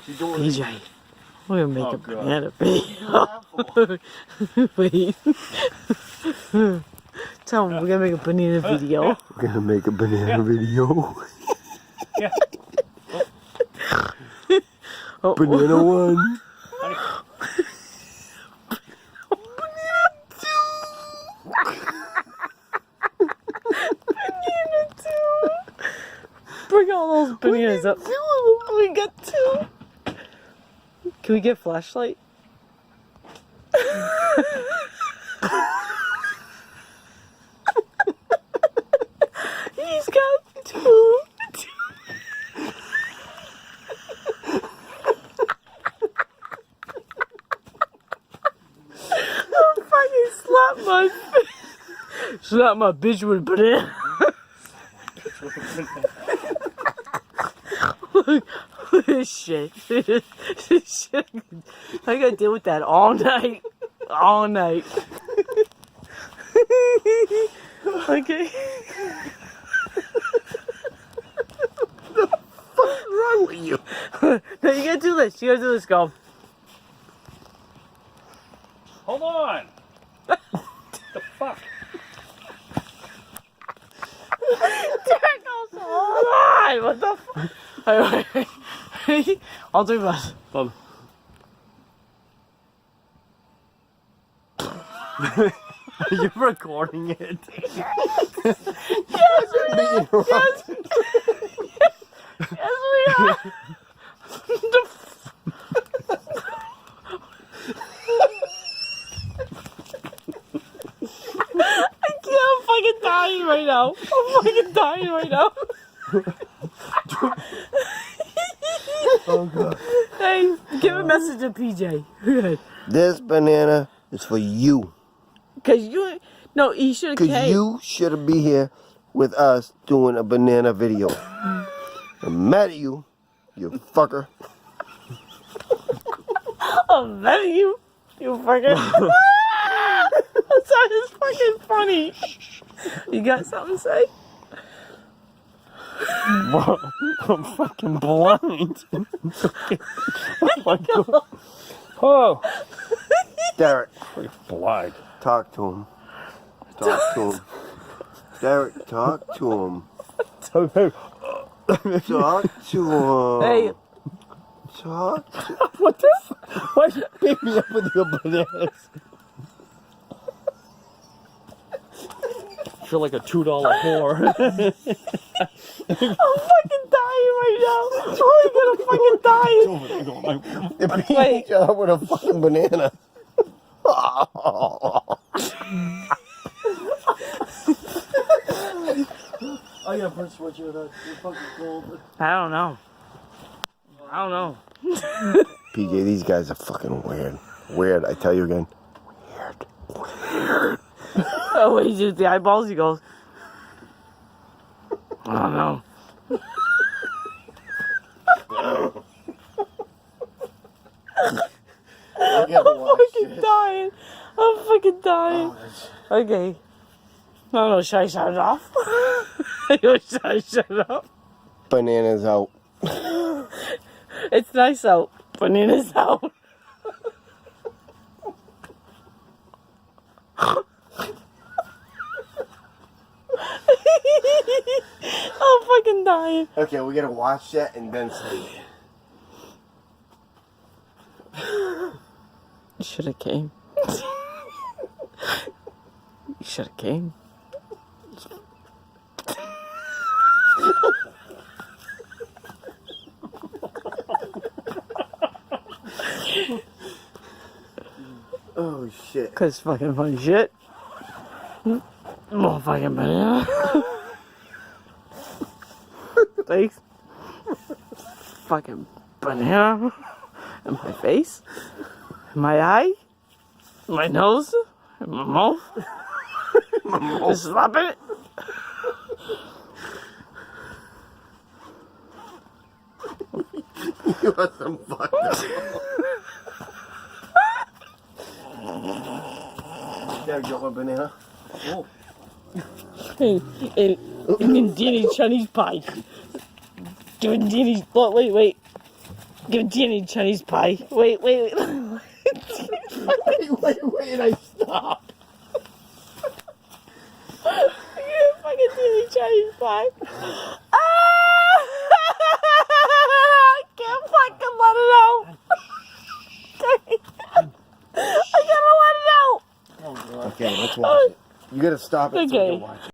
PJ, we're gonna make a banana video. Wait. Tell him we're gonna make a banana video. We're gonna make a banana video. Yeah. Oh. Banana 1. Banana 2. Bring all those bananas up. We got 2. Can we get a flashlight? He's got 2. I'll fucking slap my bitch with a banana. Look at this shit. This shit. I gotta deal with that all night. All night. Okay. What's wrong with you? No, you gotta do this. You gotta do this, go. Hold on. What the fuck? There goes, hold on. What the fuck? Wait. I'll do this. Bob. Are you recording it? Yes, we are. I'm fucking dying right now. I'm fucking dying right now. Oh god. Hey, give a message to PJ. This banana is for you. Cause you, no, he should have Because came. you should be here with us doing a banana video. I'm mad at you, you fucker. I'm mad at you, you fucking. That is fucking funny. You got something to say? Whoa, I'm fucking blind. Oh my god. Oh. Derek, Blind. talk to him. Talk to him. Derek, talk to him. Talk to him. Hey. Talk to What the fuck? Why'd you pick me up with your bananas? I feel like a $2 whore. I'm fucking dying right now. Oh, I'm gonna fucking die. They're beating each other with a fucking banana. I got Prince switch here. You're fucking cold. I don't know. PJ, these guys are fucking weird. Weird, I tell you again. Weird. Oh, wait, he just the eyeballs. He goes. I don't know. I'm fucking dying. I'm fucking dying. Okay. No, should I shut it off? Should I shut it off? Bananas out. It's nice out. Bananas out. I'm fucking dying. Okay, we gotta watch that and then sleep. You should have came. You should have came. Oh shit. Cause fucking funny shit. More fucking banana. Thanks. Fucking banana. In my face. In my eye. In my nose. In my mouth. Just slapping it. You are some fucked up. There, you want a banana? Oh. And Danny's Chinese pie. Doing Danny's. Look, wait. Give Danny Chinese pie. Wait. Wait, and I stop. Give fucking Danny Chinese pie. Ah! Can't fucking let it out. Okay. I gotta let it out. Okay, let's watch it. You gotta stop it so we Okay. can watch it.